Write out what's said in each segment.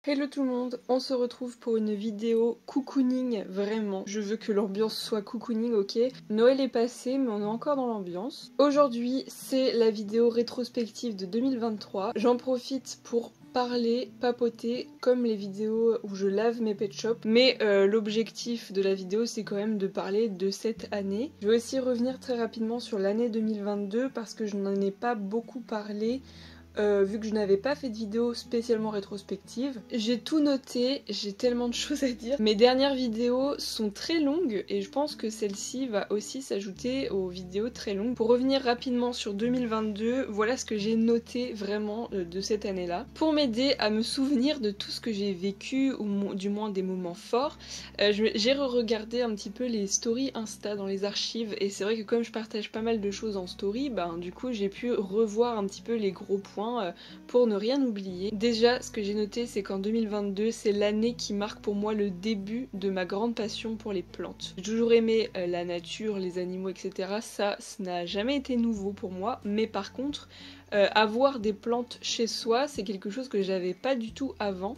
Hello tout le monde, on se retrouve pour une vidéo cocooning, vraiment. Je veux que l'ambiance soit cocooning, ok. Noël est passé, mais on est encore dans l'ambiance. Aujourd'hui, c'est la vidéo rétrospective de 2023. J'en profite pour parler, papoter, comme les vidéos où je lave mes pet shops. Mais l'objectif de la vidéo, c'est quand même de parler de cette année. Je vais aussi revenir très rapidement sur l'année 2022 parce que je n'en ai pas beaucoup parlé. Vu que je n'avais pas fait de vidéo spécialement rétrospective. J'ai tout noté, j'ai tellement de choses à dire. Mes dernières vidéos sont très longues et je pense que celle-ci va aussi s'ajouter aux vidéos très longues. Pour revenir rapidement sur 2022, voilà ce que j'ai noté vraiment de cette année-là. Pour m'aider à me souvenir de tout ce que j'ai vécu, ou du moins des moments forts, j'ai re-regardé un petit peu les stories Insta dans les archives et c'est vrai que comme je partage pas mal de choses en story, du coup j'ai pu revoir un petit peu les gros points pour ne rien oublier. Déjà, ce que j'ai noté, c'est qu'en 2022, c'est l'année qui marque pour moi le début de ma grande passion pour les plantes. J'ai toujours aimé la nature, les animaux, etc. Ça n'a jamais été nouveau pour moi, mais par contre, avoir des plantes chez soi, c'est quelque chose que j'avais pas du tout avant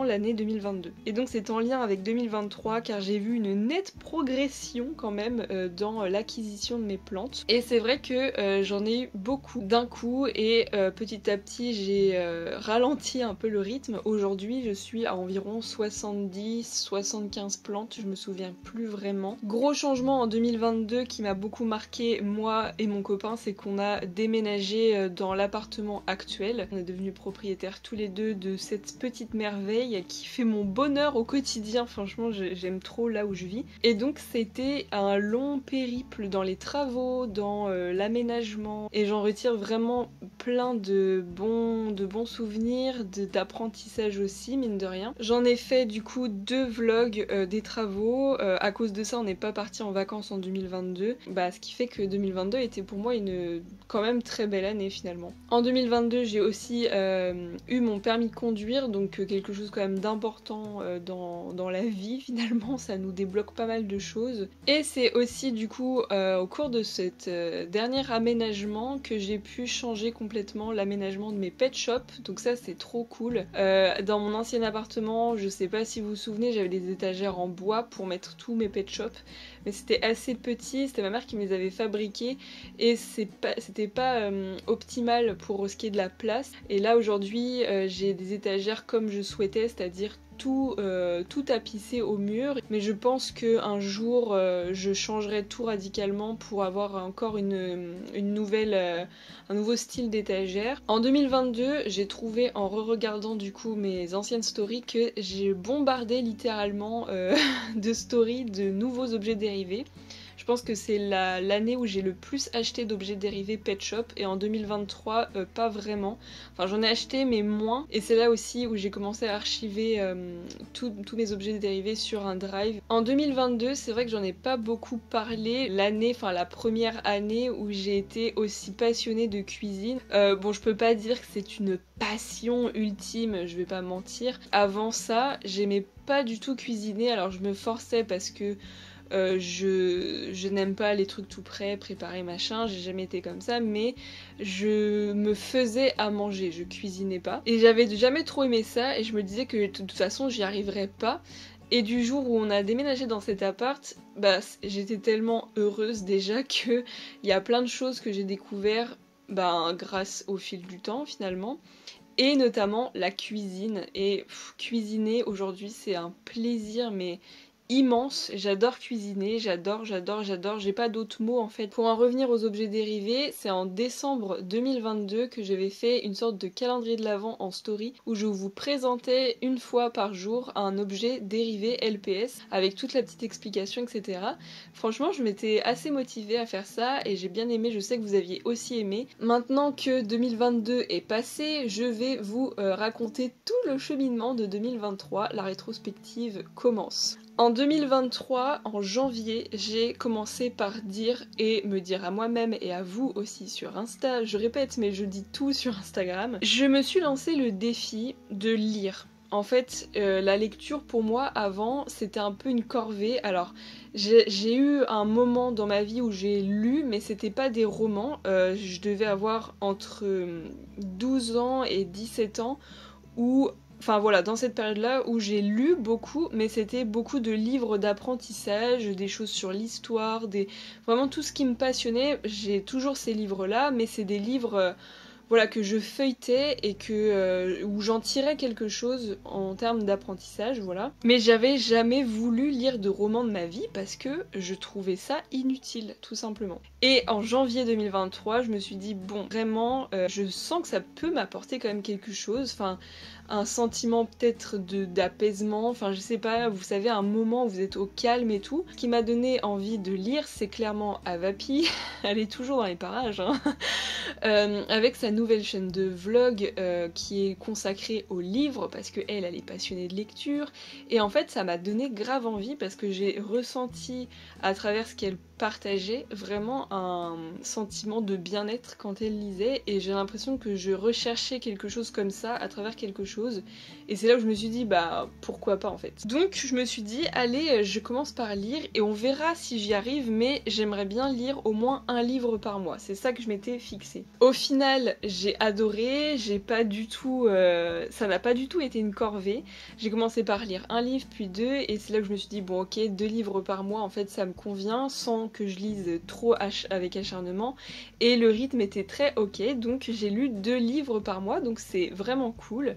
l'année 2022. Et donc c'est en lien avec 2023 car j'ai vu une nette progression quand même dans l'acquisition de mes plantes. Et c'est vrai que j'en ai eu beaucoup d'un coup et petit à petit j'ai ralenti un peu le rythme. Aujourd'hui je suis à environ 70-75 plantes, je me souviens plus vraiment. Gros changement en 2022 qui m'a beaucoup marqué moi et mon copain, c'est qu'on a déménagé dans l'appartement actuel. On est devenus propriétaires tous les deux de cette petite merveille qui fait mon bonheur au quotidien. Franchement, j'aime trop là où je vis. Et donc c'était un long périple dans les travaux, dans l'aménagement. Et j'en retire vraiment plein de bons souvenirs, d'apprentissage aussi, mine de rien. J'en ai fait du coup 2 vlogs des travaux. À cause de ça, on n'est pas parti en vacances en 2022. Ce qui fait que 2022 était pour moi une quand même très belle année finalement. En 2022, j'ai aussi eu mon permis de conduire, donc quelque chose quand même d'important dans la vie finalement, ça nous débloque pas mal de choses. Et c'est aussi du coup au cours de cet dernier aménagement que j'ai pu changer complètement l'aménagement de mes pet shops, donc ça c'est trop cool. Dans mon ancien appartement, je sais pas si vous vous souvenez, j'avais des étagères en bois pour mettre tous mes pet shops, mais c'était assez petit, c'était ma mère qui me les avait fabriqués et c'était pas optimal pour ce qui est de la place. Et là aujourd'hui j'ai des étagères comme je souhaitais, c'est-à-dire tout tapissé au mur, mais je pense qu'un jour je changerai tout radicalement pour avoir encore une nouvelle, un nouveau style d'étagère. En 2022, j'ai trouvé en re-regardant du coup mes anciennes stories que j'ai bombardé littéralement de stories de nouveaux objets dérivés. Je pense que c'est l'année où j'ai le plus acheté d'objets dérivés pet shop et en 2023 pas vraiment. Enfin j'en ai acheté mais moins et c'est là aussi où j'ai commencé à archiver tous mes objets dérivés sur un drive. En 2022 c'est vrai que j'en ai pas beaucoup parlé, la première année où j'ai été aussi passionnée de cuisine. Bon je peux pas dire que c'est une passion ultime, je vais pas mentir. Avant ça j'aimais pas du tout cuisiner, alors je me forçais parce que je n'aime pas les trucs tout prêts, préparés, machin, j'ai jamais été comme ça, mais je me faisais à manger, je cuisinais pas. Et j'avais jamais trop aimé ça, et je me disais que de toute façon j'y arriverais pas. Et du jour où on a déménagé dans cet appart, j'étais tellement heureuse déjà que il y a plein de choses que j'ai découvert grâce au fil du temps finalement. Et notamment la cuisine. Et cuisiner aujourd'hui c'est un plaisir mais immense, j'adore cuisiner, j'adore, j'ai pas d'autres mots en fait. Pour en revenir aux objets dérivés, c'est en décembre 2022 que j'avais fait une sorte de calendrier de l'Avent en story où je vous présentais une fois par jour un objet dérivé LPS avec toute la petite explication, etc. Franchement, je m'étais assez motivée à faire ça et j'ai bien aimé, je sais que vous aviez aussi aimé. Maintenant que 2022 est passé, je vais vous raconter tout le cheminement de 2023, la rétrospective commence. En 2023, en janvier, j'ai commencé par dire et me dire à moi-même et à vous aussi sur Insta, je répète mais je dis tout sur Instagram, je me suis lancé le défi de lire. En fait, la lecture pour moi avant c'était un peu une corvée. Alors j'ai eu un moment dans ma vie où j'ai lu mais c'était pas des romans, je devais avoir entre 12 ans et 17 ans où enfin voilà, dans cette période-là où j'ai lu beaucoup, mais c'était beaucoup de livres d'apprentissage, des choses sur l'histoire, vraiment tout ce qui me passionnait. J'ai toujours ces livres-là, mais c'est des livres voilà, que je feuilletais et où j'en tirais quelque chose en termes d'apprentissage, voilà. Mais j'avais jamais voulu lire de roman de ma vie parce que je trouvais ça inutile, tout simplement. Et en janvier 2023, je me suis dit, bon, vraiment, je sens que ça peut m'apporter quand même quelque chose, enfin, un sentiment peut-être d'apaisement, enfin, je sais pas, vous savez, un moment où vous êtes au calme et tout. Ce qui m'a donné envie de lire, c'est clairement Avapi, elle est toujours dans les parages, hein. Avec sa nouvelle chaîne de vlog qui est consacrée aux livres parce que elle est passionnée de lecture et en fait ça m'a donné grave envie parce que j'ai ressenti à travers ce qu'elle partageait vraiment un sentiment de bien-être quand elle lisait et j'ai l'impression que je recherchais quelque chose comme ça à travers quelque chose et c'est là où je me suis dit bah pourquoi pas en fait. Donc je me suis dit allez je commence par lire et on verra si j'y arrive mais j'aimerais bien lire au moins un livre par mois, c'est ça que je m'étais fixé. Au final j'ai adoré, j'ai pas du tout, ça n'a pas du tout été une corvée, j'ai commencé par lire un livre puis deux et c'est là que je me suis dit bon ok 2 livres par mois en fait ça me convient sans que je lise trop avec acharnement et le rythme était très ok donc j'ai lu 2 livres par mois donc c'est vraiment cool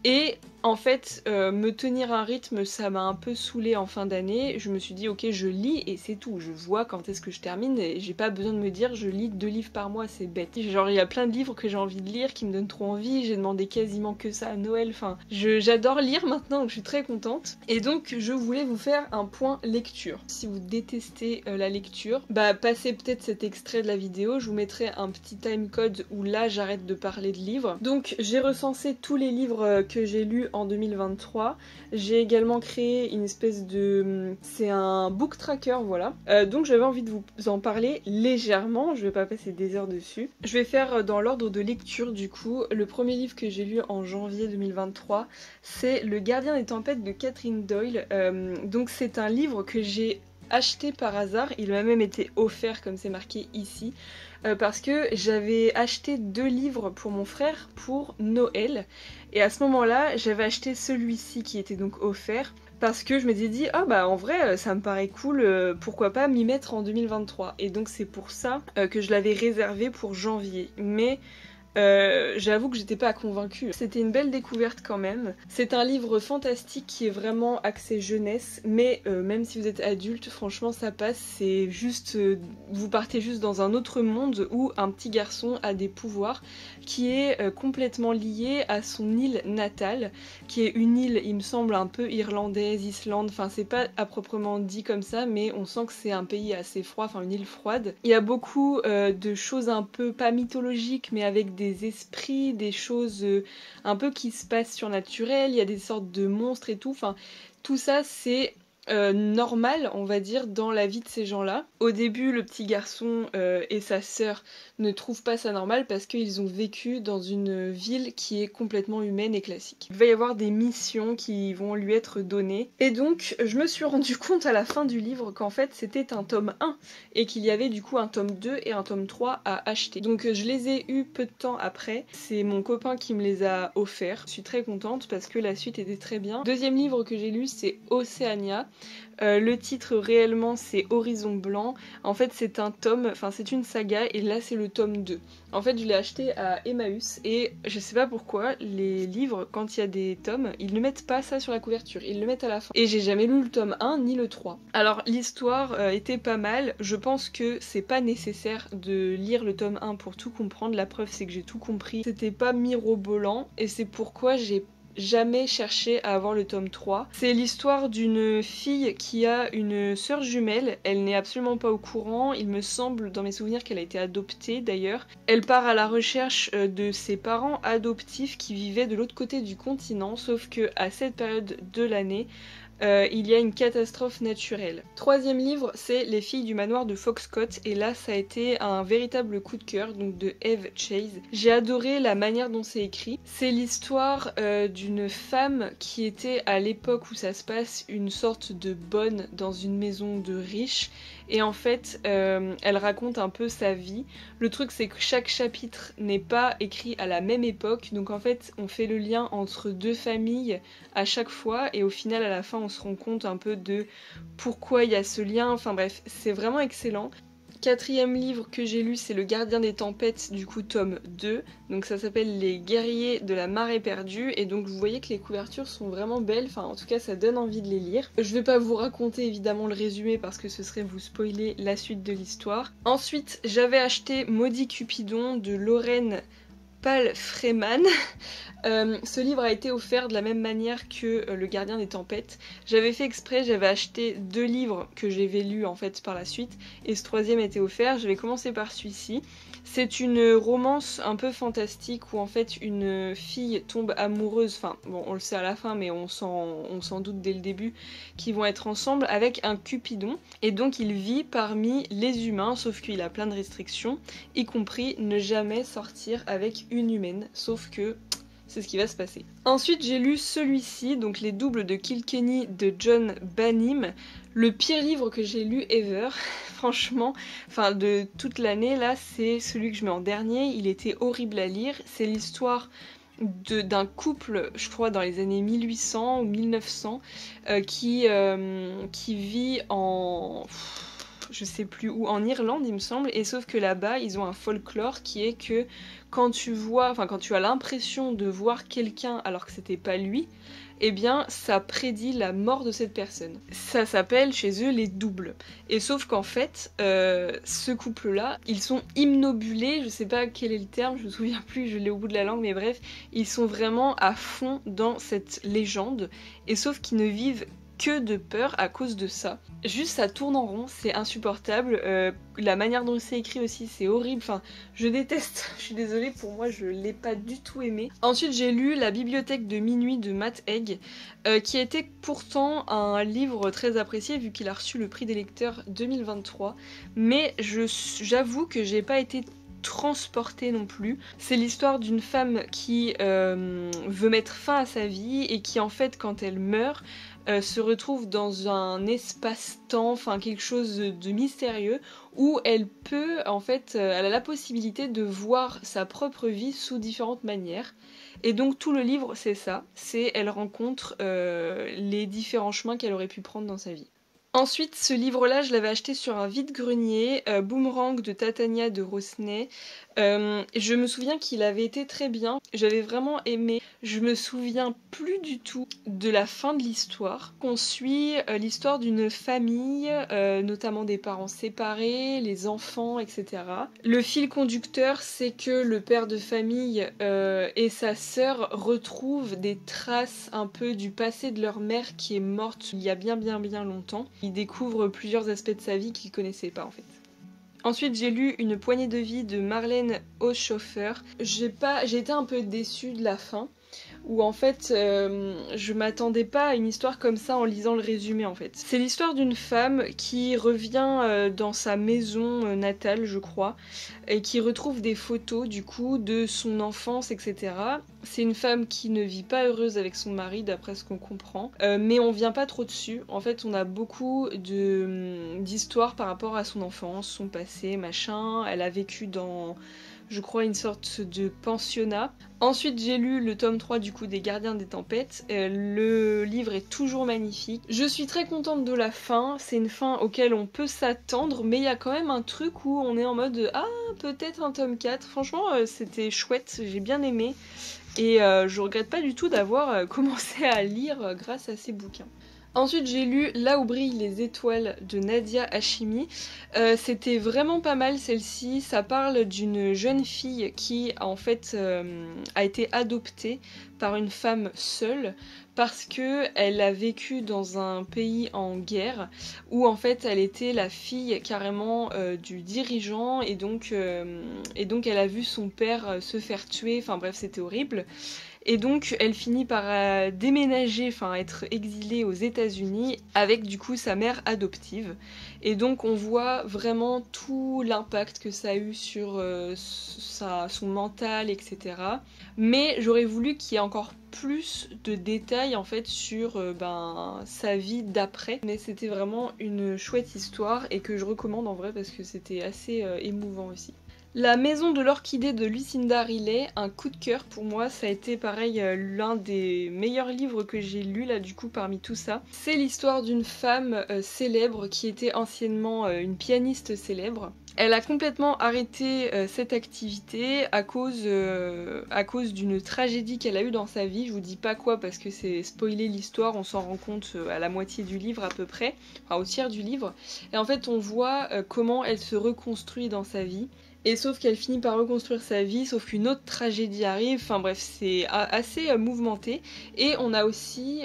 et en fait me tenir un rythme ça m'a un peu saoulée en fin d'année, je me suis dit ok je lis et c'est tout, je vois quand est-ce que je termine et j'ai pas besoin de me dire je lis 2 livres par mois, c'est bête. Genre il y a plein de livres que j'ai envie de lire qui me donnent trop envie, j'ai demandé quasiment que ça à Noël, enfin j'adore lire maintenant donc je suis très contente et donc je voulais vous faire un point lecture. Si vous détestez la lecture, bah passez peut-être cet extrait de la vidéo, je vous mettrai un petit timecode où là j'arrête de parler de livres. Donc j'ai recensé tous les livres que j'ai lus en 2023, j'ai également créé une espèce de... c'est un book tracker voilà, donc j'avais envie de vous en parler légèrement, je vais pas passer des heures dessus. Je vais faire dans l'ordre de lecture du coup. Le premier livre que j'ai lu en janvier 2023 c'est Le Gardien des Tempêtes de Catherine Doyle, donc c'est un livre que j'ai acheté par hasard, il m'a même été offert comme c'est marqué ici, parce que j'avais acheté 2 livres pour mon frère pour Noël et à ce moment-là j'avais acheté celui-ci qui était donc offert parce que je m'étais dit ah bah en vrai ça me paraît cool, pourquoi pas m'y mettre en 2023 et donc c'est pour ça que je l'avais réservé pour janvier mais j'avoue que j'étais pas convaincue. C'était une belle découverte quand même. C'est un livre fantastique qui est vraiment axé jeunesse, mais même si vous êtes adulte, franchement ça passe. C'est juste, vous partez juste dans un autre monde où un petit garçon a des pouvoirs qui est complètement lié à son île natale, qui est une île, il me semble, un peu irlandaise, Islande, enfin c'est pas à proprement dit comme ça, mais on sent que c'est un pays assez froid, enfin une île froide. Il y a beaucoup de choses un peu, pas mythologiques, mais avec des esprits, des choses un peu qui se passent surnaturelles, il y a des sortes de monstres et tout, enfin tout ça c'est normal on va dire dans la vie de ces gens-là. Au début le petit garçon et sa sœur ne trouvent pas ça normal parce qu'ils ont vécu dans une ville qui est complètement humaine et classique. Il va y avoir des missions qui vont lui être données et donc je me suis rendu compte à la fin du livre qu'en fait c'était un tome 1 et qu'il y avait du coup un tome 2 et un tome 3 à acheter. Donc je les ai eus peu de temps après, c'est mon copain qui me les a offerts. Je suis très contente parce que la suite était très bien. Deuxième livre que j'ai lu c'est Océania. Le titre réellement c'est Horizon Blanc. En fait c'est un tome, enfin c'est une saga et là c'est le tome 2. En fait je l'ai acheté à Emmaüs et je sais pas pourquoi les livres quand il y a des tomes ils ne mettent pas ça sur la couverture, ils le mettent à la fin. Et j'ai jamais lu le tome 1 ni le 3. Alors l'histoire était pas mal, je pense que c'est pas nécessaire de lire le tome 1 pour tout comprendre, la preuve c'est que j'ai tout compris. C'était pas mirobolant et c'est pourquoi j'ai jamais cherché à avoir le tome 3. C'est l'histoire d'une fille qui a une sœur jumelle, elle n'est absolument pas au courant, il me semble dans mes souvenirs qu'elle a été adoptée d'ailleurs. Elle part à la recherche de ses parents adoptifs qui vivaient de l'autre côté du continent, sauf que à cette période de l'année, il y a une catastrophe naturelle. Troisième livre, c'est Les filles du manoir de Foxcott, et là ça a été un véritable coup de cœur, donc de Eve Chase. J'ai adoré la manière dont c'est écrit. C'est l'histoire d'une femme qui était à l'époque où ça se passe une sorte de bonne dans une maison de riches, et en fait elle raconte un peu sa vie. Le truc c'est que chaque chapitre n'est pas écrit à la même époque, donc en fait on fait le lien entre deux familles à chaque fois et au final à la fin on se rend compte un peu de pourquoi il y a ce lien, enfin bref, c'est vraiment excellent. Quatrième livre que j'ai lu, c'est Le Gardien des Tempêtes, du coup tome 2. Donc ça s'appelle Les Guerriers de la Marée Perdue. Et donc vous voyez que les couvertures sont vraiment belles, enfin en tout cas ça donne envie de les lire. Je vais pas vous raconter évidemment le résumé parce que ce serait vous spoiler la suite de l'histoire. Ensuite j'avais acheté Maudit Cupidon de Lorraine Palfreyman. Ce livre a été offert de la même manière que Le Gardien des Tempêtes. J'avais fait exprès, j'avais acheté 2 livres que j'avais lus en fait par la suite et ce troisième était offert. Je vais commencer par celui-ci. C'est une romance un peu fantastique où en fait une fille tombe amoureuse, enfin bon on le sait à la fin mais on s'en doute dès le début qu'ils vont être ensemble avec un Cupidon et donc il vit parmi les humains sauf qu'il a plein de restrictions, y compris ne jamais sortir avec une humaine, sauf que c'est ce qui va se passer. Ensuite j'ai lu celui-ci, donc Les Doubles de Kilkenny de John Banim. Le pire livre que j'ai lu ever, franchement, enfin de toute l'année là, c'est celui que je mets en dernier, il était horrible à lire. C'est l'histoire d'un couple, je crois dans les années 1800 ou 1900, qui vit en... je sais plus où, en Irlande il me semble, et sauf que là-bas ils ont un folklore qui est que quand tu as l'impression de voir quelqu'un alors que c'était pas lui, eh bien ça prédit la mort de cette personne. Ça s'appelle chez eux les doubles. Et sauf qu'en fait, ce couple-là, ils sont imnobulés, je sais pas quel est le terme, je me souviens plus, je l'ai au bout de la langue, mais bref, ils sont vraiment à fond dans cette légende, et sauf qu'ils ne vivent que de peur à cause de ça. Juste ça tourne en rond, c'est insupportable, la manière dont c'est écrit aussi c'est horrible, enfin je déteste, je suis désolée, pour moi je l'ai pas du tout aimé. Ensuite j'ai lu La Bibliothèque de minuit de Matt Haig, qui était pourtant un livre très apprécié vu qu'il a reçu le prix des lecteurs 2023, mais j'avoue que j'ai pas été transportée non plus. C'est l'histoire d'une femme qui veut mettre fin à sa vie et qui en fait quand elle meurt se retrouve dans un espace-temps, enfin quelque chose de mystérieux où elle peut en fait, elle a la possibilité de voir sa propre vie sous différentes manières. Et donc tout le livre c'est ça, c'est elle rencontre les différents chemins qu'elle aurait pu prendre dans sa vie. Ensuite, ce livre-là, je l'avais acheté sur un vide-grenier, Boomerang de Tatania de Rosnay. Je me souviens qu'il avait été très bien, j'avais vraiment aimé. Je me souviens plus du tout de la fin de l'histoire. On suit l'histoire d'une famille, notamment des parents séparés, les enfants, etc. Le fil conducteur, c'est que le père de famille et sa sœur retrouvent des traces un peu du passé de leur mère qui est morte il y a bien longtemps. Ils découvrent plusieurs aspects de sa vie qu'ils connaissaient pas en fait. Ensuite j'ai lu Une poignée de vie de Marlène Haushofer. J'ai été un peu déçue de la fin, où en fait je m'attendais pas à une histoire comme ça en lisant le résumé en fait. C'est l'histoire d'une femme qui revient dans sa maison natale je crois, et qui retrouve des photos du coup de son enfance etc. C'est une femme qui ne vit pas heureuse avec son mari d'après ce qu'on comprend, mais on vient pas trop dessus. En fait on a beaucoup d'histoires par rapport à son enfance, son passé, machin. Elle a vécu dans, je crois, une sorte de pensionnat. Ensuite j'ai lu le tome 3 du coup des Gardiens des Tempêtes. Le livre est toujours magnifique. Je suis très contente de la fin, c'est une fin auquel on peut s'attendre, mais il y a quand même un truc où on est en mode ah peut-être un tome 4. Franchement c'était chouette, j'ai bien aimé. Et je regrette pas du tout d'avoir commencé à lire grâce à ces bouquins. Ensuite j'ai lu Là où brillent les étoiles de Nadia Hachimi. C'était vraiment pas mal celle-ci. Ça parle d'une jeune fille qui en fait a été adoptée par une femme seule parce que elle a vécu dans un pays en guerre où en fait elle était la fille carrément du dirigeant et donc elle a vu son père se faire tuer, enfin bref c'était horrible. et donc elle finit par déménager, enfin être exilée aux États-Unis avec du coup sa mère adoptive. Et donc on voit vraiment tout l'impact que ça a eu sur son mental, etc. Mais j'aurais voulu qu'il y ait encore plus de détails en fait sur sa vie d'après. Mais c'était vraiment une chouette histoire et que je recommande en vrai parce que c'était assez émouvant aussi. La maison de l'orchidée de Lucinda Riley, un coup de cœur pour moi, ça a été pareil l'un des meilleurs livres que j'ai lus là du coup parmi tout ça. C'est l'histoire d'une femme célèbre qui était anciennement une pianiste célèbre. Elle a complètement arrêté cette activité à cause d'une tragédie qu'elle a eue dans sa vie. Je vous dis pas quoi parce que c'est spoiler l'histoire, on s'en rend compte à la moitié du livre à peu près, enfin au tiers du livre. Et en fait on voit comment elle se reconstruit dans sa vie. Et sauf qu'elle finit par reconstruire sa vie, sauf qu'une autre tragédie arrive, enfin bref, c'est assez mouvementé. Et on a aussi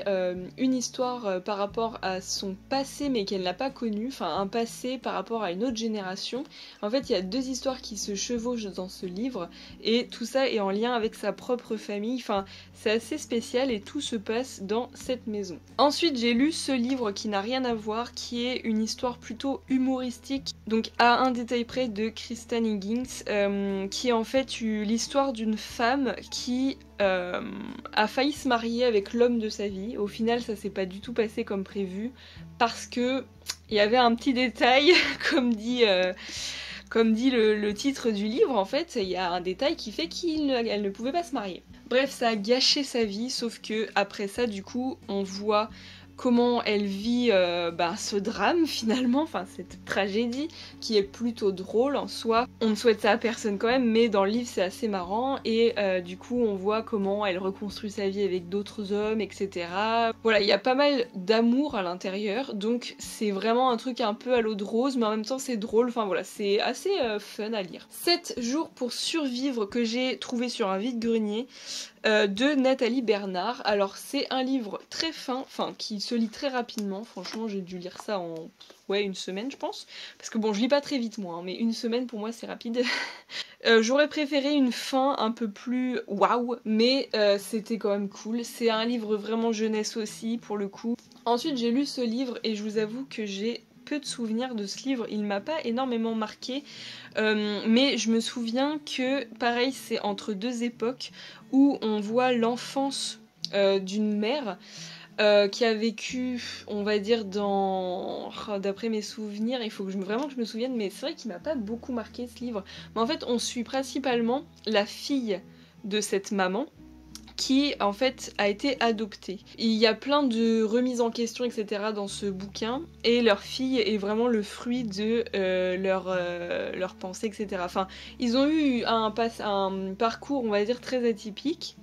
une histoire par rapport à son passé, mais qu'elle n'a pas connu, enfin un passé par rapport à une autre génération. En fait, il y a deux histoires qui se chevauchent dans ce livre, et tout ça est en lien avec sa propre famille, enfin c'est assez spécial et tout se passe dans cette maison. Ensuite, j'ai lu ce livre qui n'a rien à voir, qui est une histoire plutôt humoristique, donc à un détail près de Kristen Higgins, qui est en fait l'histoire d'une femme qui a failli se marier avec l'homme de sa vie. Au final, ça s'est pas du tout passé comme prévu parce que il y avait un petit détail, comme dit le titre du livre, en fait, il y a un détail qui fait qu'elle ne pouvait pas se marier. Bref, ça a gâché sa vie, sauf que après ça, du coup, on voit comment elle vit ce drame finalement, enfin cette tragédie qui est plutôt drôle en soi. On ne souhaite ça à personne quand même, mais dans le livre c'est assez marrant et du coup on voit comment elle reconstruit sa vie avec d'autres hommes, etc. Voilà, il y a pas mal d'amour à l'intérieur, donc c'est vraiment un truc un peu à l'eau de rose, mais en même temps c'est drôle, enfin voilà, c'est assez fun à lire. 7 jours pour survivre que j'ai trouvé sur un vide-grenier. De Nathalie Bernard. Alors c'est un livre très fin, enfin qui se lit très rapidement, franchement j'ai dû lire ça en une semaine je pense, parce que bon je lis pas très vite moi, hein, mais une semaine pour moi c'est rapide. J'aurais préféré une fin un peu plus waouh, mais c'était quand même cool. C'est un livre vraiment jeunesse aussi pour le coup. Ensuite j'ai lu ce livre et je vous avoue que j'ai peu de souvenirs de ce livre, il m'a pas énormément marqué, mais je me souviens que pareil c'est entre deux époques où on voit l'enfance d'une mère qui a vécu, on va dire, d'après mes souvenirs, il faut que vraiment que je me souvienne, mais c'est vrai qu'il m'a pas beaucoup marqué ce livre. Mais en fait, on suit principalement la fille de cette maman, qui en fait a été adoptée. Il y a plein de remises en question, etc. dans ce bouquin, et leur fille est vraiment le fruit de leur pensée, etc. Enfin, ils ont eu un parcours, on va dire, très atypique,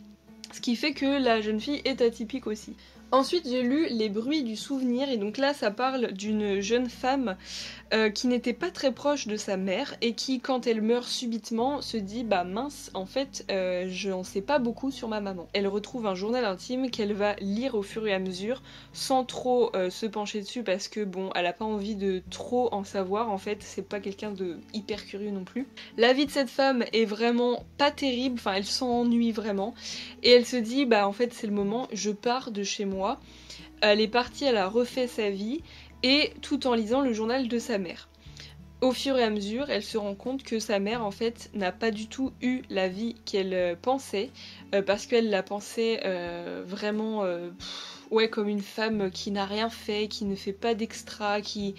ce qui fait que la jeune fille est atypique aussi. Ensuite, j'ai lu Les bruits du souvenir, et donc là, ça parle d'une jeune femme qui n'était pas très proche de sa mère et qui, quand elle meurt subitement, se dit bah mince, en fait, je n'en sais pas beaucoup sur ma maman. Elle retrouve un journal intime qu'elle va lire au fur et à mesure, sans trop se pencher dessus parce que bon, elle a pas envie de trop en savoir. En fait, c'est pas quelqu'un de hyper curieux non plus. La vie de cette femme est vraiment pas terrible. Enfin, elle s'ennuie vraiment et elle se dit bah en fait c'est le moment, je pars de chez moi. Elle est partie, elle a refait sa vie, et tout en lisant le journal de sa mère. Au fur et à mesure, elle se rend compte que sa mère, en fait, n'a pas du tout eu la vie qu'elle pensait, parce qu'elle la pensait vraiment comme une femme qui n'a rien fait, qui ne fait pas d'extra, qui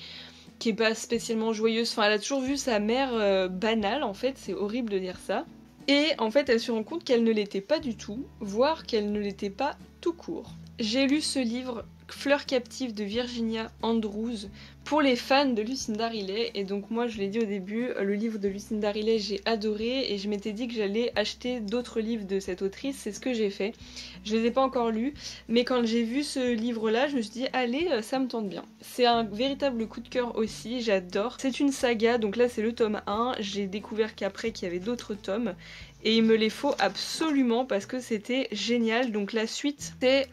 est pas spécialement joyeuse. Enfin, elle a toujours vu sa mère banale, en fait, c'est horrible de dire ça. Et en fait, elle se rend compte qu'elle ne l'était pas du tout, voire qu'elle ne l'était pas tout court. J'ai lu ce livre, Fleur captive de Virginia Andrews, pour les fans de Lucinda Riley, et donc moi je l'ai dit au début, le livre de Lucinda Riley j'ai adoré et je m'étais dit que j'allais acheter d'autres livres de cette autrice, c'est ce que j'ai fait. Je les ai pas encore lus, mais quand j'ai vu ce livre là, je me suis dit allez, ça me tente bien. C'est un véritable coup de cœur aussi, j'adore. C'est une saga, donc là c'est le tome 1, j'ai découvert qu'après qu'il y avait d'autres tomes, et il me les faut absolument parce que c'était génial. Donc la suite c'est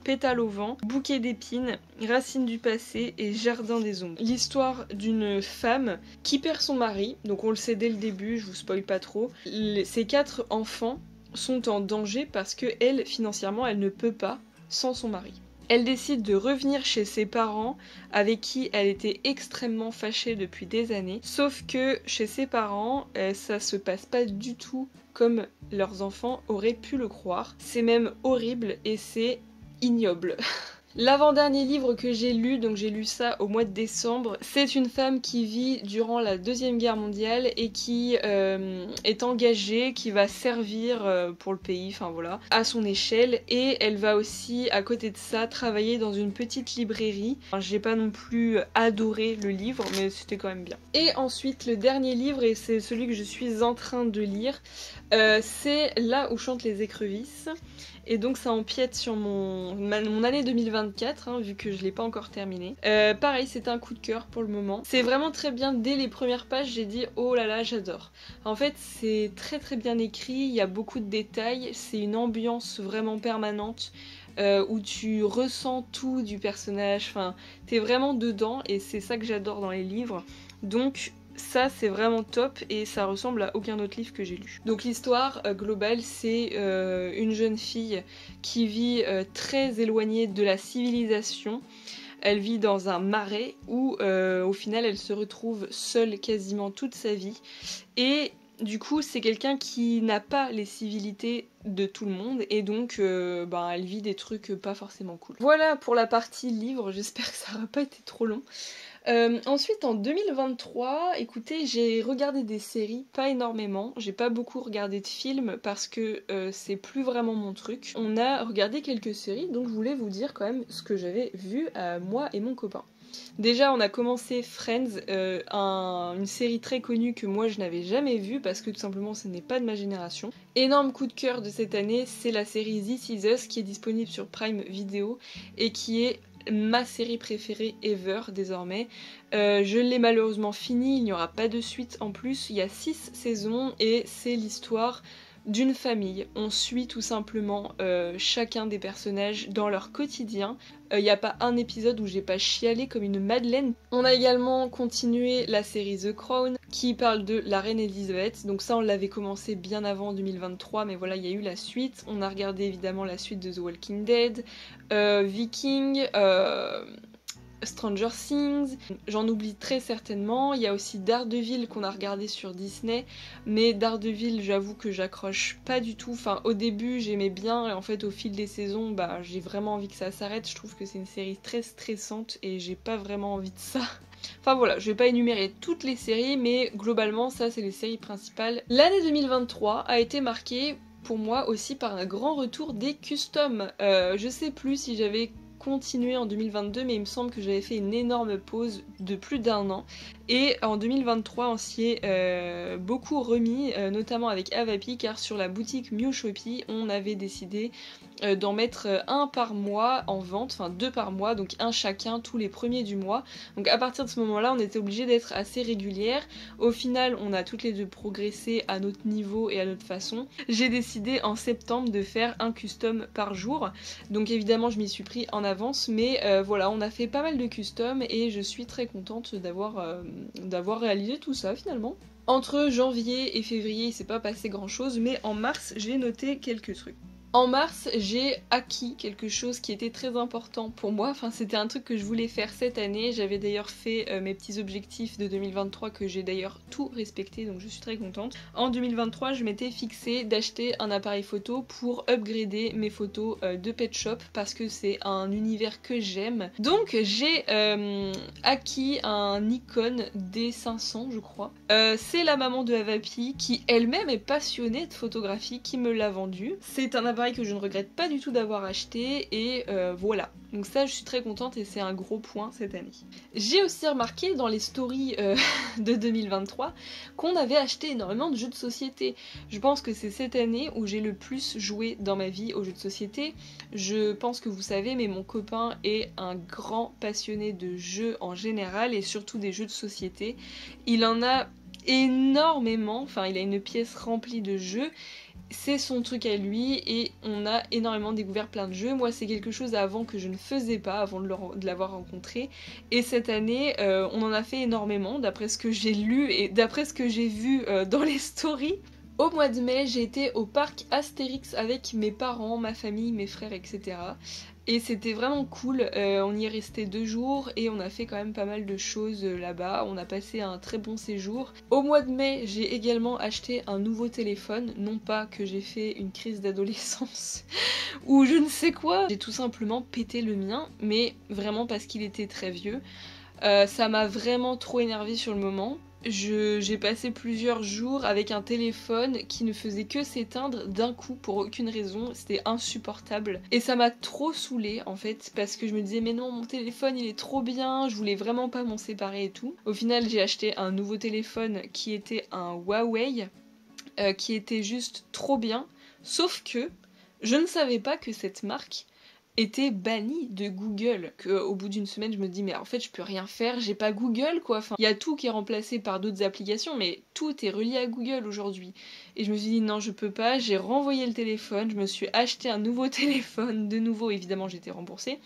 Pétales au vent, Bouquet d'épines, Racines du passé et Jardin des ombres. L'histoire d'une femme qui perd son mari, donc on le sait dès le début, je vous spoil pas trop. Ses 4 enfants sont en danger parce que elle, financièrement, elle ne peut pas sans son mari. Elle décide de revenir chez ses parents avec qui elle était extrêmement fâchée depuis des années. Sauf que chez ses parents, ça se passe pas du tout comme leurs enfants auraient pu le croire. C'est même horrible et c'est ignoble. L'avant-dernier livre que j'ai lu, donc j'ai lu ça au mois de décembre, c'est une femme qui vit durant la Deuxième Guerre mondiale et qui est engagée, qui va servir pour le pays, enfin voilà, à son échelle, et elle va aussi, à côté de ça, travailler dans une petite librairie. Enfin, j'ai pas non plus adoré le livre, mais c'était quand même bien. Et ensuite, le dernier livre, et c'est celui que je suis en train de lire, c'est Là où chantent les écrevisses. Et donc ça empiète sur mon année 2024, hein, vu que je l'ai pas encore terminé. Pareil, c'est un coup de cœur pour le moment. C'est vraiment très bien, dès les premières pages, j'ai dit oh là là, j'adore. En fait, c'est très très bien écrit, il y a beaucoup de détails, c'est une ambiance vraiment permanente. Où tu ressens tout du personnage, enfin, t'es vraiment dedans et c'est ça que j'adore dans les livres. Donc ça c'est vraiment top et ça ressemble à aucun autre livre que j'ai lu. Donc l'histoire globale, c'est une jeune fille qui vit très éloignée de la civilisation. Elle vit dans un marais où au final elle se retrouve seule quasiment toute sa vie. Et du coup c'est quelqu'un qui n'a pas les civilités de tout le monde et donc elle vit des trucs pas forcément cool. Voilà pour la partie livre, j'espère que ça n'aura pas été trop long. Ensuite en 2023, écoutez, j'ai regardé des séries, pas énormément, j'ai pas beaucoup regardé de films parce que c'est plus vraiment mon truc. On a regardé quelques séries, donc je voulais vous dire quand même ce que j'avais vu moi et mon copain. Déjà on a commencé Friends, une série très connue que moi je n'avais jamais vue parce que tout simplement ce n'est pas de ma génération. Énorme coup de cœur de cette année, c'est la série This Is Us qui est disponible sur Prime Video et qui est ma série préférée ever désormais. Je l'ai malheureusement fini, il n'y aura pas de suite en plus, il y a 6 saisons et c'est l'histoire d'une famille. On suit tout simplement chacun des personnages dans leur quotidien. Il n'y a pas un épisode où j'ai pas chialé comme une madeleine. On a également continué la série The Crown qui parle de la reine Elisabeth. Donc ça on l'avait commencé bien avant 2023 mais voilà il y a eu la suite. On a regardé évidemment la suite de The Walking Dead, Viking, Stranger Things, j'en oublie très certainement. Il y a aussi Daredevil qu'on a regardé sur Disney, mais Daredevil j'avoue que j'accroche pas du tout. Enfin au début j'aimais bien et en fait au fil des saisons j'ai vraiment envie que ça s'arrête. Je trouve que c'est une série très stressante et j'ai pas vraiment envie de ça. Enfin voilà, je vais pas énumérer toutes les séries mais globalement ça c'est les séries principales. L'année 2023 a été marquée pour moi aussi par un grand retour des customs. Je sais plus si j'avais continué en 2022 mais il me semble que j'avais fait une énorme pause de plus d'1 an et en 2023 on s'y est beaucoup remis, notamment avec Avapi car sur la boutique Miu Shopee on avait décidé d'en mettre un par mois en vente, enfin 2 par mois, donc un chacun tous les premiers du mois. Donc à partir de ce moment-là, on était obligé d'être assez régulière. Au final, on a toutes les deux progressé à notre niveau et à notre façon. J'ai décidé en septembre de faire un custom par jour. Donc évidemment, je m'y suis pris en avance, mais voilà, on a fait pas mal de custom et je suis très contente d'avoir réalisé tout ça finalement. Entre janvier et février, il s'est pas passé grand-chose, mais en mars, j'ai noté quelques trucs. En mars, j'ai acquis quelque chose qui était très important pour moi, enfin c'était un truc que je voulais faire cette année, j'avais d'ailleurs fait mes petits objectifs de 2023 que j'ai d'ailleurs tout respecté donc je suis très contente. En 2023 je m'étais fixé d'acheter un appareil photo pour upgrader mes photos de Pet Shop parce que c'est un univers que j'aime. Donc j'ai acquis un Nikon D500 je crois. C'est la maman de Avapi qui elle-même est passionnée de photographie qui me l'a vendu. C'est un appareil que je ne regrette pas du tout d'avoir acheté et voilà. Donc ça je suis très contente et c'est un gros point cette année. J'ai aussi remarqué dans les stories de 2023 qu'on avait acheté énormément de jeux de société. Je pense que c'est cette année où j'ai le plus joué dans ma vie aux jeux de société. Je pense que vous savez mais mon copain est un grand passionné de jeux en général et surtout des jeux de société. Il en a énormément, enfin il a une pièce remplie de jeux. C'est son truc à lui et on a énormément découvert plein de jeux. Moi c'est quelque chose avant que je ne faisais pas avant de l'avoir rencontré et cette année on en a fait énormément d'après ce que j'ai lu et d'après ce que j'ai vu dans les stories. Au mois de mai, j'ai été au parc Astérix avec mes parents, ma famille, mes frères, etc. Et c'était vraiment cool, on y est resté 2 jours et on a fait quand même pas mal de choses là-bas, on a passé un très bon séjour. Au mois de mai, j'ai également acheté un nouveau téléphone, non pas que j'ai fait une crise d'adolescence ou je ne sais quoi, j'ai tout simplement pété le mien, mais vraiment parce qu'il était très vieux. Ça m'a vraiment trop énervée sur le moment. J'ai passé plusieurs jours avec un téléphone qui ne faisait que s'éteindre d'un coup pour aucune raison, c'était insupportable. Et ça m'a trop saoulée en fait, parce que je me disais mais non mon téléphone il est trop bien, je voulais vraiment pas m'en séparer et tout. Au final j'ai acheté un nouveau téléphone qui était un Huawei, qui était juste trop bien, sauf que je ne savais pas que cette marque était banni de Google. Au bout d'une semaine, je me dis mais en fait je peux rien faire, j'ai pas Google quoi. Enfin, il y a tout qui est remplacé par d'autres applications, mais tout est relié à Google aujourd'hui. Et je me suis dit non, je peux pas. J'ai renvoyé le téléphone, je me suis acheté un nouveau téléphone. De nouveau, évidemment, j'étais remboursée.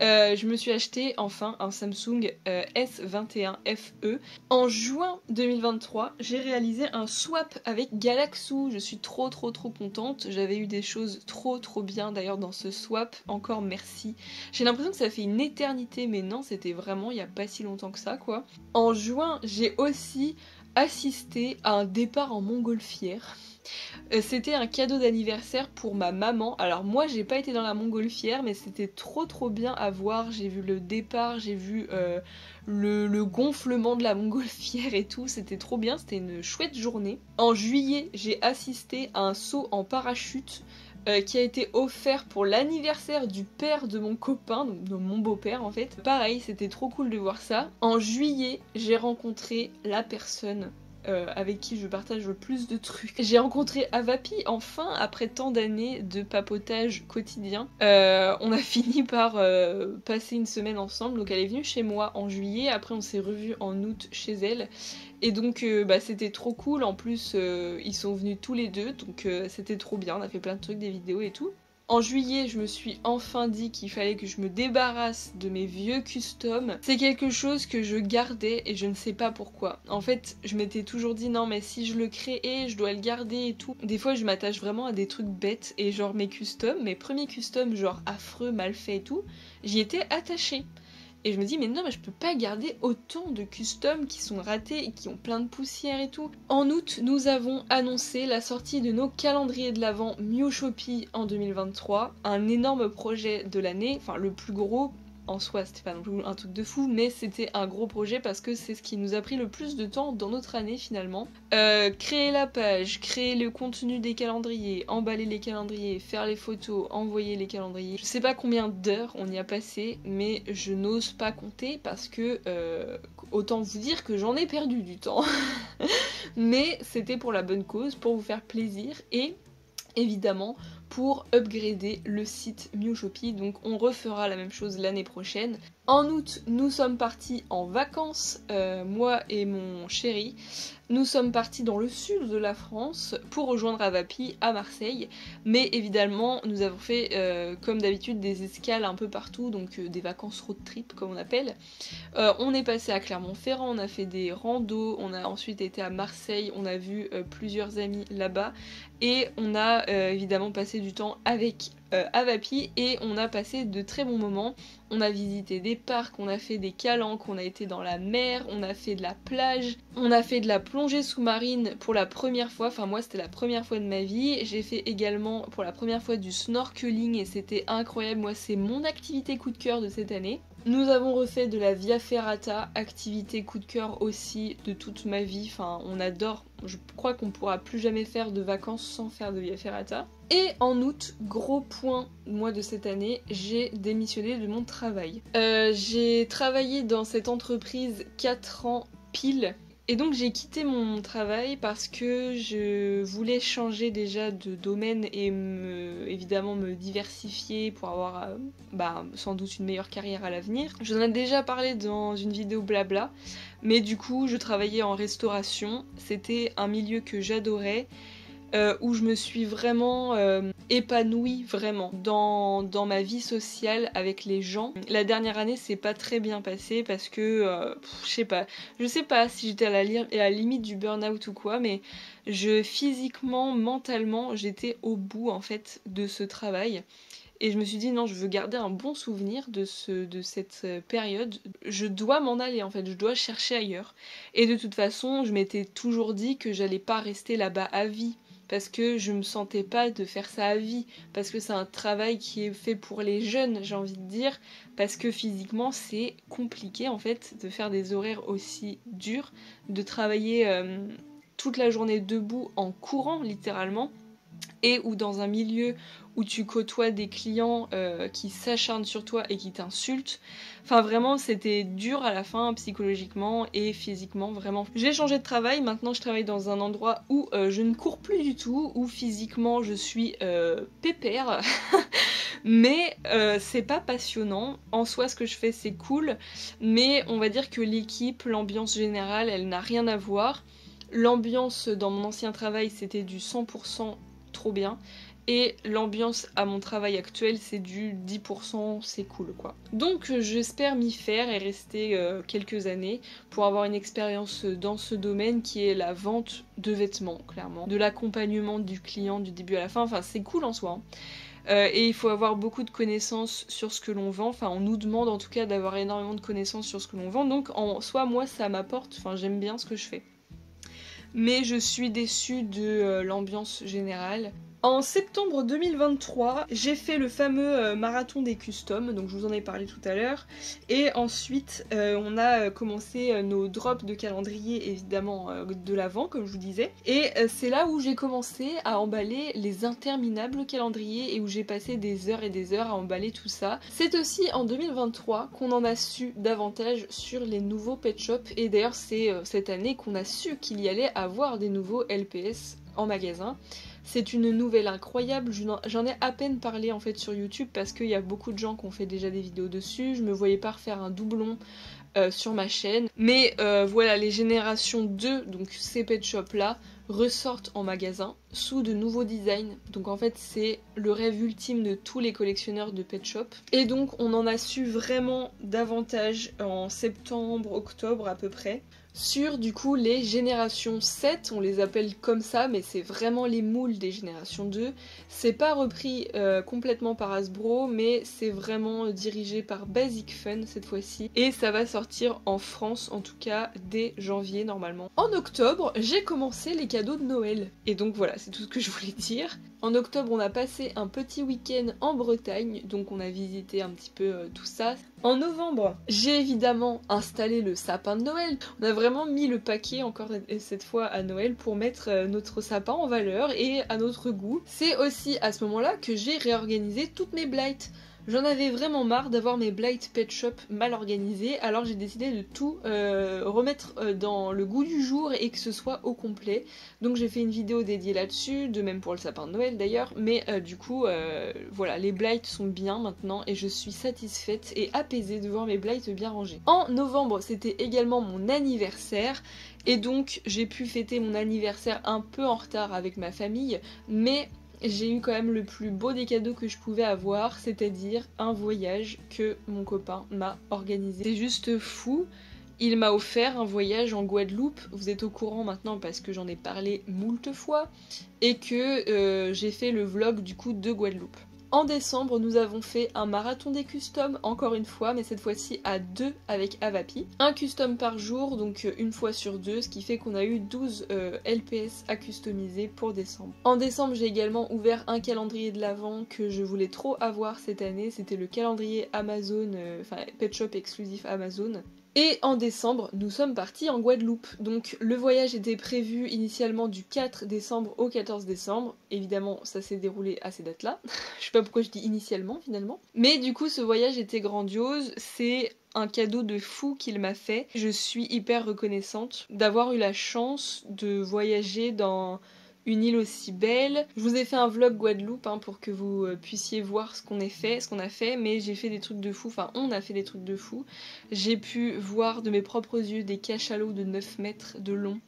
Je me suis acheté enfin un Samsung S21 FE. En juin 2023, j'ai réalisé un swap avec Galaxu. Je suis trop contente. J'avais eu des choses trop bien d'ailleurs dans ce swap. Encore merci. J'ai l'impression que ça fait une éternité, mais non, c'était vraiment il y a pas si longtemps que ça quoi. En juin, j'ai aussi assisté à un départ en montgolfière. C'était un cadeau d'anniversaire pour ma maman. Alors moi j'ai pas été dans la montgolfière mais c'était trop bien à voir. J'ai vu le départ, j'ai vu le gonflement de la montgolfière et tout. C'était trop bien, c'était une chouette journée. En juillet j'ai assisté à un saut en parachute qui a été offert pour l'anniversaire du père de mon copain, donc de mon beau-père en fait. Pareil, c'était trop cool de voir ça. En juillet j'ai rencontré la personne avec qui je partage le plus de trucs. J'ai rencontré Avapi enfin après tant d'années de papotage quotidien. On a fini par passer une semaine ensemble, donc elle est venue chez moi en juillet, après on s'est revus en août chez elle. Et donc c'était trop cool, en plus ils sont venus tous les deux, donc c'était trop bien, on a fait plein de trucs, des vidéos et tout. En juillet, je me suis enfin dit qu'il fallait que je me débarrasse de mes vieux customs. C'est quelque chose que je gardais et je ne sais pas pourquoi. En fait, je m'étais toujours dit non mais si je le crée, je dois le garder et tout. Des fois, je m'attache vraiment à des trucs bêtes et genre mes customs, mes premiers customs genre affreux, mal faits et tout, j'y étais attachée. Et je me dis mais non mais je peux pas garder autant de customs qui sont ratés et qui ont plein de poussière et tout. En août, nous avons annoncé la sortie de nos calendriers de l'Avent Miu Shopee en 2023. Un énorme projet de l'année, enfin le plus gros. En soi, c'était pas non plus un truc de fou, mais c'était un gros projet parce que c'est ce qui nous a pris le plus de temps dans notre année finalement. Créer la page, créer le contenu des calendriers, emballer les calendriers, faire les photos, envoyer les calendriers. Je sais pas combien d'heures on y a passé, mais je n'ose pas compter parce que autant vous dire que j'en ai perdu du temps. Mais c'était pour la bonne cause, pour vous faire plaisir et évidemment pour upgrader le site Miu Shopee, donc on refera la même chose l'année prochaine. En août, nous sommes partis en vacances, moi et mon chéri. Nous sommes partis dans le sud de la France pour rejoindre Avapi à Marseille, mais évidemment nous avons fait comme d'habitude des escales un peu partout, donc des vacances road trip comme on appelle. On est passé à Clermont-Ferrand, on a fait des randos, on a ensuite été à Marseille, on a vu plusieurs amis là-bas et on a évidemment passé du temps avec Avapi et on a passé de très bons moments. On a visité des parcs, on a fait des calanques, on a été dans la mer, on a fait de la plage, on a fait de la plongée sous-marine pour la première fois, enfin moi c'était la première fois de ma vie. J'ai fait également pour la première fois du snorkeling et c'était incroyable, moi c'est mon activité coup de cœur de cette année. Nous avons refait de la Via Ferrata, activité coup de cœur aussi de toute ma vie, enfin on adore, je crois qu'on pourra plus jamais faire de vacances sans faire de Via Ferrata. Et en août, gros point moi de cette année, j'ai démissionné de mon travail. J'ai travaillé dans cette entreprise 4 ans pile. Et donc j'ai quitté mon travail parce que je voulais changer déjà de domaine et évidemment me diversifier pour avoir sans doute une meilleure carrière à l'avenir. Je vous en ai déjà parlé dans une vidéo blabla, mais du coup je travaillais en restauration, c'était un milieu que j'adorais. où je me suis vraiment épanouie vraiment dans ma vie sociale avec les gens. La dernière année c'est pas très bien passé parce que je sais pas si j'étais à la limite du burn-out ou quoi, mais physiquement, mentalement, j'étais au bout en fait de ce travail. Et je me suis dit non, je veux garder un bon souvenir de cette période. Je dois m'en aller en fait, je dois chercher ailleurs. Et de toute façon, je m'étais toujours dit que j'allais pas rester là-bas à vie. Parce que je me sentais pas de faire ça à vie. Parce que c'est un travail qui est fait pour les jeunes, j'ai envie de dire. Parce que physiquement, c'est compliqué en fait de faire des horaires aussi durs. De travailler toute la journée debout en courant littéralement. Et ou dans un milieu où tu côtoies des clients qui s'acharnent sur toi et qui t'insultent. Enfin vraiment c'était dur à la fin psychologiquement et physiquement vraiment. J'ai changé de travail, maintenant je travaille dans un endroit où je ne cours plus du tout, où physiquement je suis pépère. Mais c'est pas passionnant. En soi ce que je fais c'est cool, mais on va dire que l'équipe, l'ambiance générale, elle n'a rien à voir. L'ambiance dans mon ancien travail c'était du 100% trop bien. Et l'ambiance à mon travail actuel c'est du 10%, c'est cool quoi. Donc j'espère m'y faire et rester quelques années pour avoir une expérience dans ce domaine qui est la vente de vêtements clairement. De l'accompagnement du client du début à la fin, enfin c'est cool en soi. Et il faut avoir beaucoup de connaissances sur ce que l'on vend, enfin on nous demande en tout cas d'avoir énormément de connaissances sur ce que l'on vend, donc en soi moi ça m'apporte, enfin j'aime bien ce que je fais. Mais je suis déçue de l'ambiance générale. En septembre 2023, j'ai fait le fameux marathon des customs, donc je vous en ai parlé tout à l'heure. Et ensuite, on a commencé nos drops de calendrier, évidemment de l'avant, comme je vous disais. Et c'est là où j'ai commencé à emballer les interminables calendriers et où j'ai passé des heures et des heures à emballer tout ça. C'est aussi en 2023 qu'on en a su davantage sur les nouveaux pet shops. Et d'ailleurs, c'est cette année qu'on a su qu'il y allait avoir des nouveaux LPS en magasin. C'est une nouvelle incroyable, j'en ai à peine parlé en fait sur YouTube parce qu'il y a beaucoup de gens qui ont fait déjà des vidéos dessus, je me voyais pas refaire un doublon sur ma chaîne. Mais voilà, les générations 2, donc ces pet shops là, ressortent en magasin sous de nouveaux designs. Donc en fait c'est le rêve ultime de tous les collectionneurs de pet shop. Et donc on en a su vraiment davantage en septembre, octobre à peu près. Sur du coup les générations 7, on les appelle comme ça, mais c'est vraiment les moules des générations 2. C'est pas repris complètement par Hasbro, mais c'est vraiment dirigé par Basic Fun cette fois-ci. Et ça va sortir en France, en tout cas dès janvier normalement. En octobre, j'ai commencé les cadeaux de Noël. Et donc voilà, c'est tout ce que je voulais dire. En octobre, on a passé un petit week-end en Bretagne, donc on a visité un petit peu tout ça. En novembre, j'ai évidemment installé le sapin de Noël. On a vraiment mis le paquet encore cette fois à Noël pour mettre notre sapin en valeur et à notre goût. C'est aussi à ce moment-là que j'ai réorganisé toutes mes blights. J'en avais vraiment marre d'avoir mes blight pet shop mal organisés, alors j'ai décidé de tout remettre dans le goût du jour et que ce soit au complet. Donc j'ai fait une vidéo dédiée là-dessus, de même pour le sapin de Noël d'ailleurs, mais du coup voilà, les blights sont bien maintenant et je suis satisfaite et apaisée de voir mes blights bien rangés. En novembre, c'était également mon anniversaire. Et donc j'ai pu fêter mon anniversaire un peu en retard avec ma famille, mais j'ai eu quand même le plus beau des cadeaux que je pouvais avoir, c'est-à-dire un voyage que mon copain m'a organisé. C'est juste fou, il m'a offert un voyage en Guadeloupe, vous êtes au courant maintenant parce que j'en ai parlé moult fois, et que j'ai fait le vlog du coup de Guadeloupe. En décembre, nous avons fait un marathon des customs, encore une fois, mais cette fois-ci à 2 avec Avapi. Un custom par jour, donc une fois sur 2, ce qui fait qu'on a eu 12 LPS à customiser pour décembre. En décembre, j'ai également ouvert un calendrier de l'Avent que je voulais trop avoir cette année. C'était le calendrier Amazon, enfin Pet Shop exclusif Amazon. Et en décembre, nous sommes partis en Guadeloupe. Donc le voyage était prévu initialement du 4 décembre au 14 décembre. Évidemment, ça s'est déroulé à ces dates-là. Je sais pas pourquoi je dis initialement finalement. Mais du coup, ce voyage était grandiose. C'est un cadeau de fou qu'il m'a fait. Je suis hyper reconnaissante d'avoir eu la chance de voyager dans une île aussi belle. Je vous ai fait un vlog Guadeloupe hein, pour que vous puissiez voir ce qu'on a fait, mais j'ai fait des trucs de fou, enfin on a fait des trucs de fou. J'ai pu voir de mes propres yeux des cachalots de 9 mètres de long,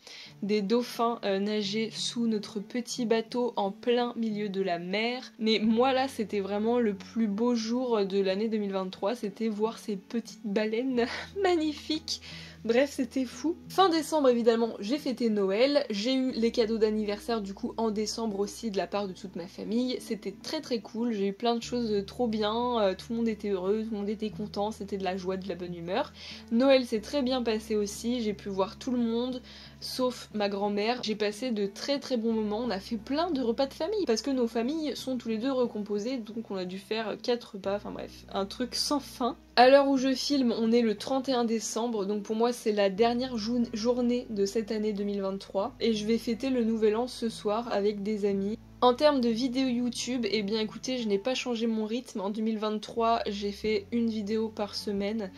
des dauphins nager sous notre petit bateau en plein milieu de la mer. Mais moi là c'était vraiment le plus beau jour de l'année 2023, c'était voir ces petites baleines magnifiques. Bref, c'était fou. Fin décembre, évidemment, j'ai fêté Noël. J'ai eu les cadeaux d'anniversaire, du coup, en décembre aussi, de la part de toute ma famille. C'était très très cool. J'ai eu plein de choses trop bien. Tout le monde était heureux, tout le monde était content. C'était de la joie, de la bonne humeur. Noël s'est très bien passé aussi. J'ai pu voir tout le monde, sauf ma grand-mère. J'ai passé de très très bons moments. On a fait plein de repas de famille, parce que nos familles sont tous les deux recomposées, donc on a dû faire 4 repas. Enfin bref, un truc sans fin. À l'heure où je filme, on est le 31 décembre, donc pour moi c'est la dernière journée de cette année 2023 et je vais fêter le nouvel an ce soir avec des amis. En termes de vidéos YouTube, eh bien écoutez, je n'ai pas changé mon rythme. En 2023, j'ai fait une vidéo par semaine.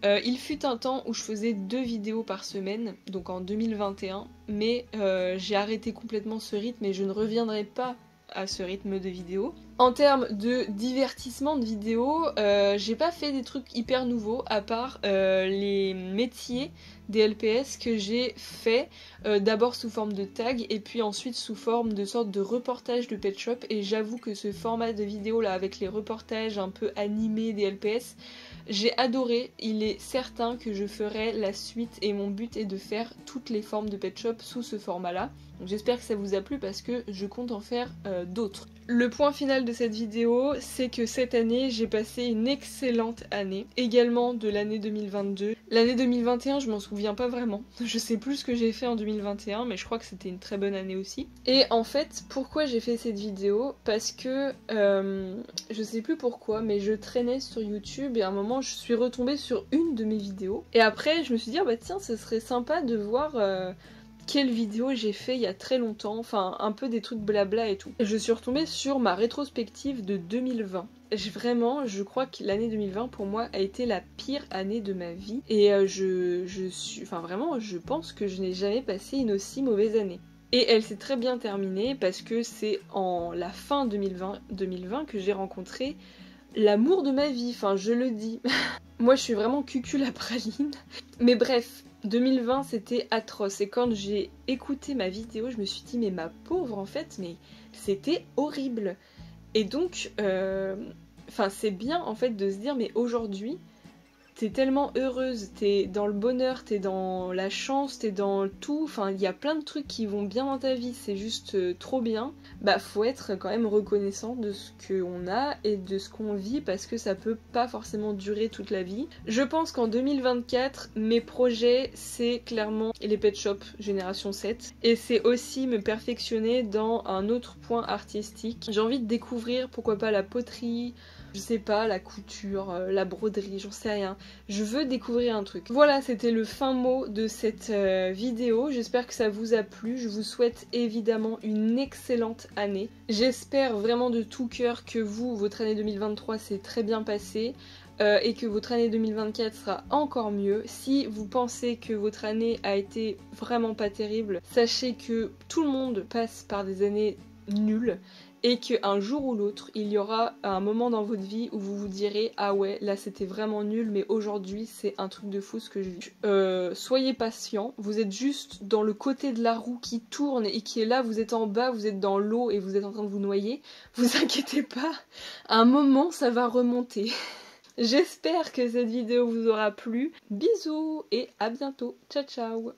Il fut un temps où je faisais 2 vidéos par semaine, donc en 2021, mais j'ai arrêté complètement ce rythme et je ne reviendrai pas à ce rythme de vidéo. En termes de divertissement de vidéo, j'ai pas fait des trucs hyper nouveaux à part les métiers des LPS que j'ai fait d'abord sous forme de tag et puis ensuite sous forme de sorte de reportage de Pet Shop, et j'avoue que ce format de vidéo là avec les reportages un peu animés des LPS, j'ai adoré. Il est certain que je ferai la suite et mon but est de faire toutes les formes de Pet Shop sous ce format là. Donc j'espère que ça vous a plu parce que je compte en faire d'autres. Le point final de cette vidéo, c'est que cette année, j'ai passé une excellente année, également de l'année 2022. L'année 2021, je m'en souviens pas vraiment. Je sais plus ce que j'ai fait en 2021, mais je crois que c'était une très bonne année aussi. Et en fait, pourquoi j'ai fait cette vidéo? Parce que, je sais plus pourquoi, mais je traînais sur YouTube et à un moment, je suis retombée sur une de mes vidéos. Et après, je me suis dit, ah bah tiens, ce serait sympa de voir... quelle vidéo j'ai fait il y a très longtemps, enfin un peu des trucs blabla et tout. Et je suis retombée sur ma rétrospective de 2020. Vraiment, je crois que l'année 2020 pour moi a été la pire année de ma vie. Et je pense que je n'ai jamais passé une aussi mauvaise année. Et elle s'est très bien terminée parce que c'est en la fin 2020 que j'ai rencontré l'amour de ma vie, enfin je le dis. Moi je suis vraiment cucul à praline. Mais bref, 2020 c'était atroce et quand j'ai écouté ma vidéo je me suis dit mais ma pauvre en fait, mais c'était horrible. Et donc, c'est bien en fait de se dire mais aujourd'hui t'es tellement heureuse, t'es dans le bonheur, t'es dans la chance, t'es dans tout, enfin il y a plein de trucs qui vont bien dans ta vie, c'est juste trop bien. Bah faut être quand même reconnaissant de ce qu'on a et de ce qu'on vit parce que ça peut pas forcément durer toute la vie. Je pense qu'en 2024, mes projets c'est clairement les Pet Shop Génération 7 et c'est aussi me perfectionner dans un autre point artistique. J'ai envie de découvrir pourquoi pas la poterie, je sais pas, la couture, la broderie, j'en sais rien. Je veux découvrir un truc. Voilà, c'était le fin mot de cette vidéo. J'espère que ça vous a plu. Je vous souhaite évidemment une excellente année. J'espère vraiment de tout cœur que vous, votre année 2023 s'est très bien passée. Et que votre année 2024 sera encore mieux. Si vous pensez que votre année a été vraiment pas terrible, sachez que tout le monde passe par des années nulles. Et qu'un jour ou l'autre, il y aura un moment dans votre vie où vous vous direz « Ah ouais, là c'était vraiment nul, mais aujourd'hui c'est un truc de fou ce que je vis. » Soyez patient, vous êtes juste dans le côté de la roue qui tourne et qui est là, vous êtes en bas, vous êtes dans l'eau et vous êtes en train de vous noyer. Vous inquiétez pas, à un moment ça va remonter. J'espère que cette vidéo vous aura plu. Bisous et à bientôt. Ciao ciao.